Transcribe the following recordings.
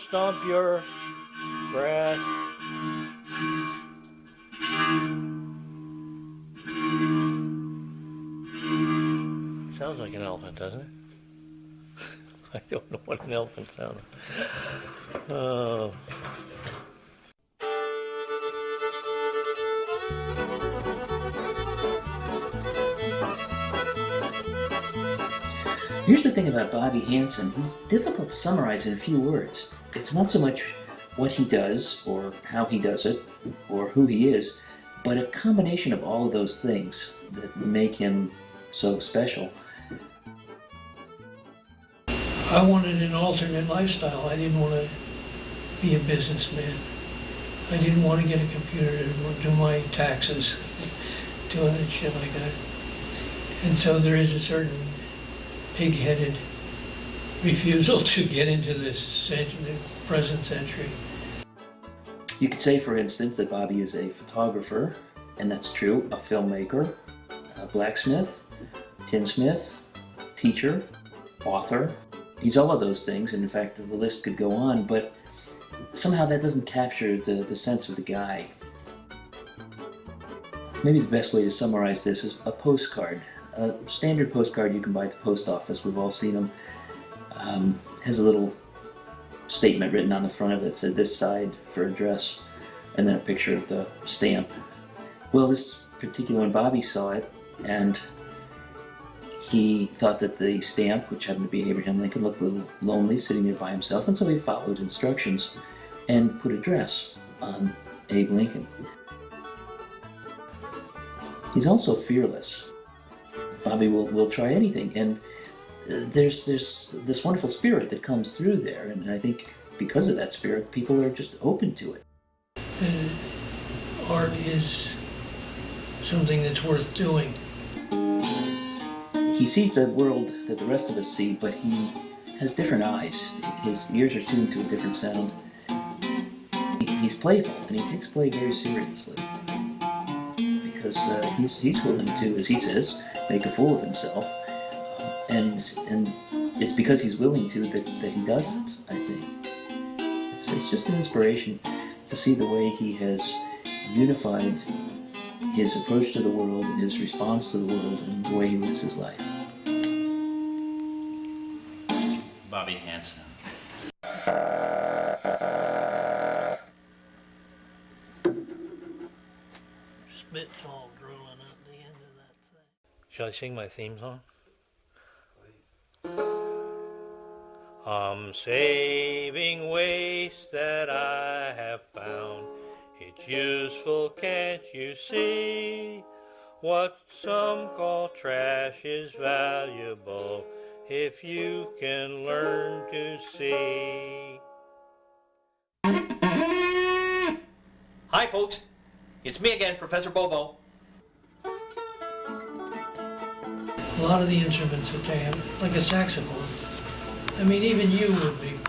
stomp your breath. Sounds like an elephant, doesn't it? I don't know what an elephant sounds like. Oh. Here's the thing about Bobby Hannsson. He's difficult to summarize in a few words. It's not so much what he does, or how he does it, or who he is, but a combination of all of those things that make him so special. I wanted an alternate lifestyle. I didn't want to be a businessman. I didn't want to get a computer to do my taxes, doing it shit like that. And so there is a certain pig-headed refusal to get into this the present century. You could say, for instance, that Bobby is a photographer, and that's true, a filmmaker, a blacksmith, tinsmith, teacher, author. He's all of those things, and in fact the list could go on, but somehow that doesn't capture the sense of the guy. Maybe the best way to summarize this is a postcard. A standard postcard you can buy at the post office, we've all seen them, has a little statement written on the front of it that said this side for address, and then a picture of the stamp. Well, this particular one, Bobby saw it, and he thought that the stamp, which happened to be Abraham Lincoln, looked a little lonely sitting there by himself, and so he followed instructions and put address on Abe Lincoln. He's also fearless. Bobby will try anything, and there's this wonderful spirit that comes through there, and I think because of that spirit, people are just open to it. Art is something that's worth doing. He sees the world that the rest of us see, but he has different eyes. His ears are tuned to a different sound. He's playful, and he takes play very seriously. Because he's willing to, as he says, make a fool of himself. And it's because he's willing to that he does it, I think. It's just an inspiration to see the way he has unified his approach to the world and his response to the world and the way he lives his life. Bobby Hannsson. Spit's all drooling at the end of that thing. Shall I sing my theme song? I'm saving waste that I have found. It's useful, can't you see? What some call trash is valuable if you can learn to see. Hi folks, it's me again, Professor Bobo. A lot of the instruments that they have, like a saxophone, I mean, even you would be,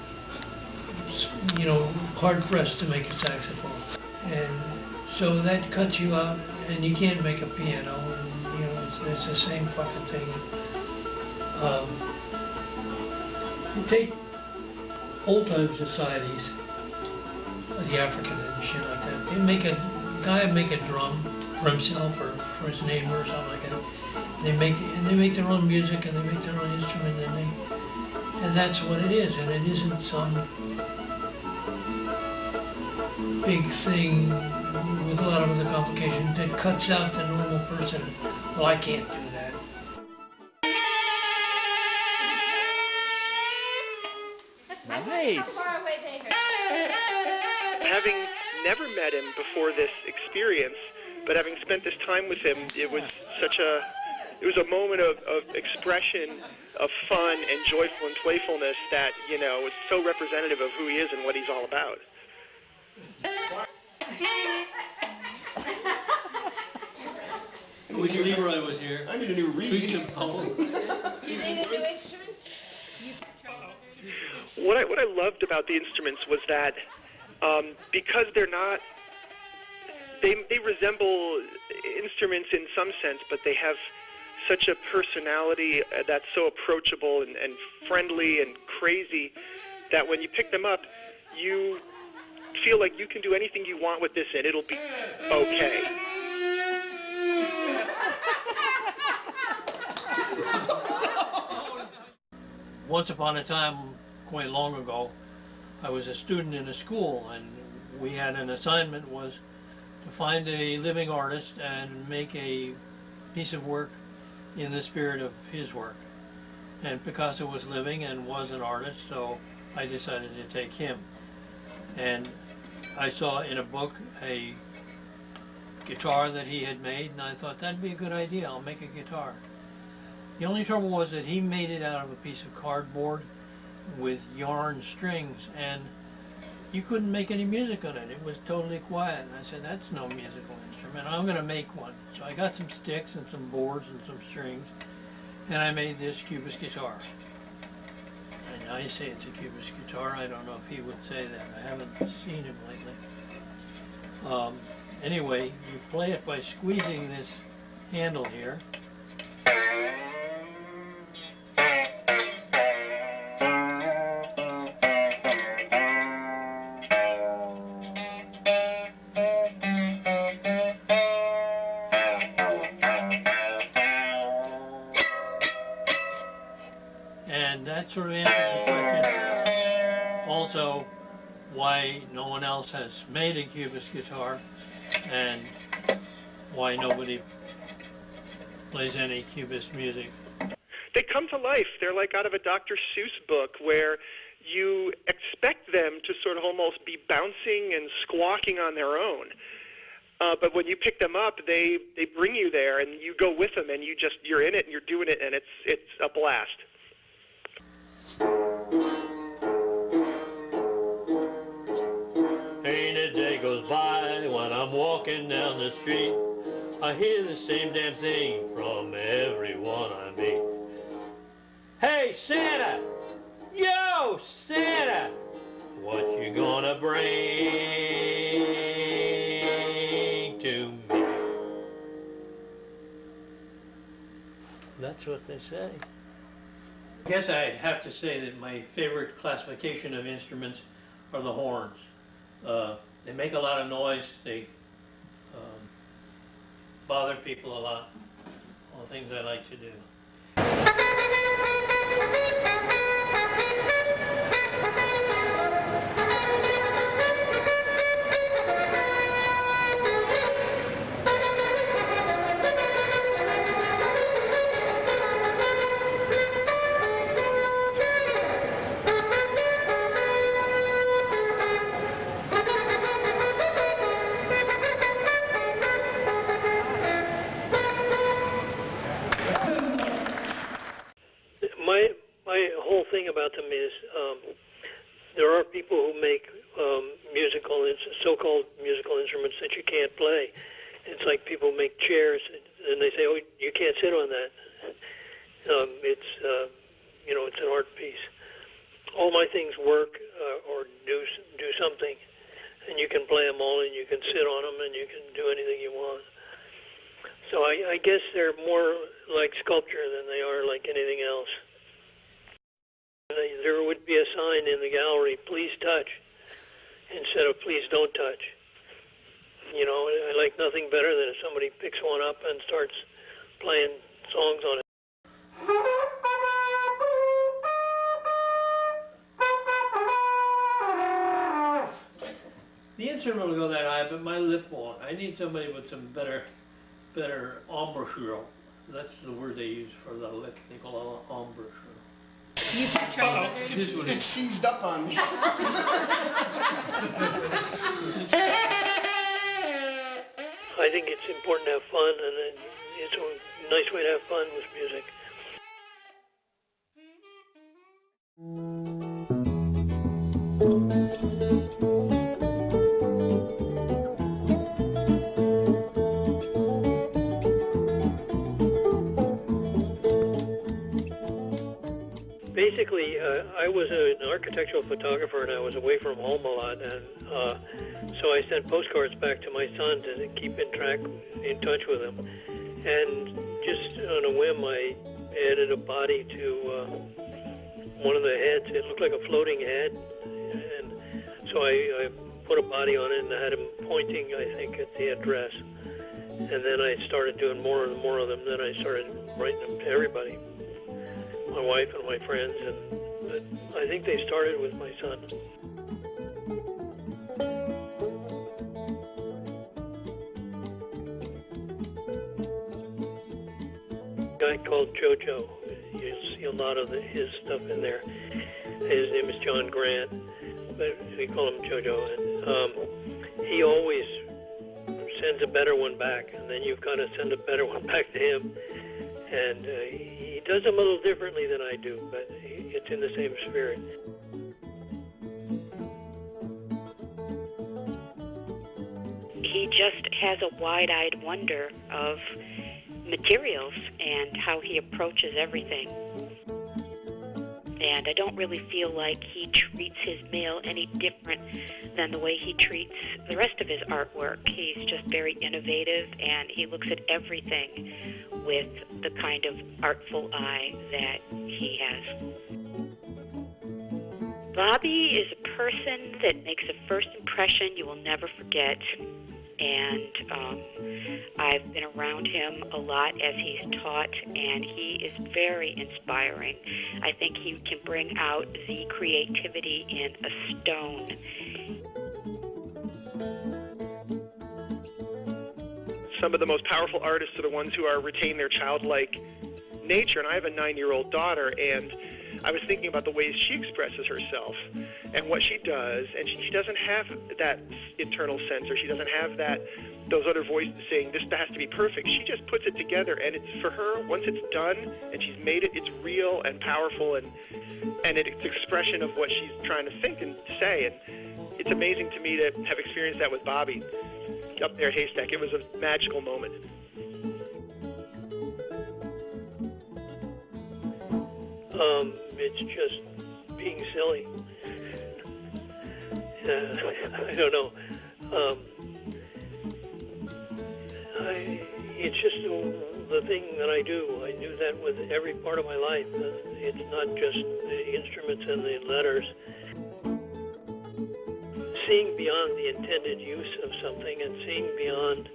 hard-pressed to make a saxophone. And so that cuts you out, and you can't make a piano, and, it's the same fucking thing. You take old-time societies, the African and shit like that, they make a guy make a drum for himself or for his neighbor or something like that. They make their own music, and they make their own instrument, and that's what it is, and it isn't some big thing with a lot of other complications that cuts out the normal person. Well, I can't do that. Nice. Having never met him before this experience, but having spent this time with him, it was a moment of expression, of fun and joyful and playfulness that, is so representative of who he is and what he's all about. Wish Leroy was here. I need a new reed. You need a new instrument? What I loved about the instruments was that because they're not, they resemble instruments in some sense, but they have such a personality that's so approachable and friendly and crazy that when you pick them up, you feel like you can do anything you want with this and it'll be okay. Once upon a time, quite long ago, I was a student in a school, and we had an assignment was to find a living artist and make a piece of work in the spirit of his work. And Picasso was living and was an artist, so I decided to take him. And I saw in a book a guitar that he had made, and I thought that'd be a good idea, I'll make a guitar. The only trouble was that he made it out of a piece of cardboard with yarn strings, and you couldn't make any music on it. It was totally quiet. And I said, that's no musical instrument. I'm going to make one. So I got some sticks and some boards and some strings, and I made this Cubist guitar. And I say it's a Cubist guitar. I don't know if he would say that. I haven't seen him lately. Anyway, you play it by squeezing this handle here. And that sort of answers the question. Also, why no one else has made a Cubist guitar, and why nobody plays any Cubist music. They come to life. They're like out of a Dr. Seuss book where you expect them to sort of almost be bouncing and squawking on their own. But when you pick them up, they bring you there, and you go with them, and you're in it, and you're doing it, and it's a blast. Ain't a day goes by when I'm walking down the street, I hear the same damn thing from everyone I meet. Hey, Santa! Yo, Santa! What you gonna bring to me? That's what they say. I guess I'd have to say that my favorite classification of instruments are the horns. They make a lot of noise. They bother people a lot. All the things I like to do. My whole thing about them is there are people who make so-called musical instruments that you can't play. It's like people make chairs and they say, "Oh, you can't sit on that." It's an art piece. All my things work or do something, and you can play them all, and you can sit on them, and you can do anything you want. So I guess they're more like sculpture than they are like anything else. There would be a sign in the gallery, "Please touch," instead of "Please don't touch." You know, I like nothing better than if somebody picks one up and starts playing songs on it. The instrument will go that high, but my lip won't. I need somebody with some better embouchure. That's the word they use for the lip. They call it embouchure. You can try This one is seized up on me. I think it's important to have fun, and it's a nice way to have fun with music. Basically, I was an architectural photographer, and I was away from home a lot, and so I sent postcards back to my son to keep in touch with him. And just on a whim, I added a body to one of the heads. It looked like a floating head, and So I put a body on it and I had him pointing, I think, at the address. And then I started doing more and more of them. Then I started writing them to everybody, my wife and my friends. But I think they started with my son. A guy called JoJo. You'll see a lot of his stuff in there. His name is John Grant, but we call him JoJo. And he always sends a better one back, and then you've got to send a better one back to him. And he does them a little differently than I do, but it's in the same spirit. He just has a wide-eyed wonder of materials and how he approaches everything. And I don't really feel like he treats his mail any different than the way he treats the rest of his artwork. He's just very innovative, and he looks at everything with the kind of artful eye that he has. Bobby is a person that makes a first impression you will never forget. And I've been around him a lot as he's taught, and he is very inspiring. I think he can bring out the creativity in a stone. Some of the most powerful artists are the ones who retain their childlike nature, and I have a 9-year-old daughter, and I was thinking about the ways she expresses herself and what she does, and she doesn't have that internal censor. She doesn't have those other voices saying this has to be perfect. She just puts it together, and it's for her. Once it's done and she's made it, it's real and powerful, and it's expression of what she's trying to think and say. And it's amazing to me to have experienced that with Bobby up there at Haystack. It was a magical moment. It's just being silly. I don't know. It's just the thing that I do. I do that with every part of my life. It's not just the instruments and the letters. Seeing beyond the intended use of something and seeing beyond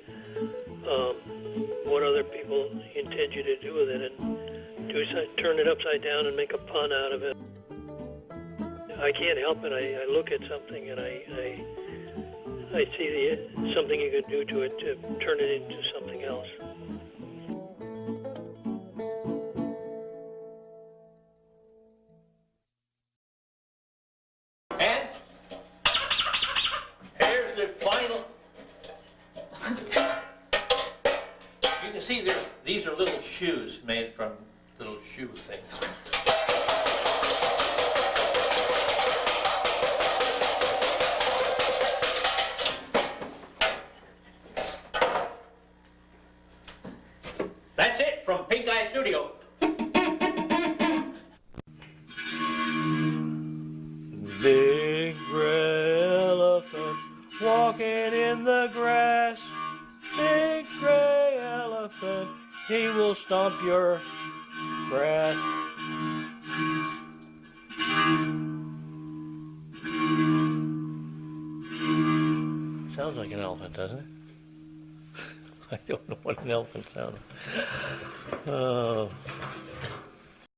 what other people intend you to do with it, and turn it upside down and make a pun out of it. I can't help it. I look at something and I see something you could do to it to turn it into something else. And here's the final. You can see these are little shoes made from little shoe things. That's it from Pink Eye Studio. Big gray elephant walking in the grass. Big gray elephant, he will stomp your grass. Sounds like an elephant, doesn't it? I don't know what an elephant sounds like. Oh.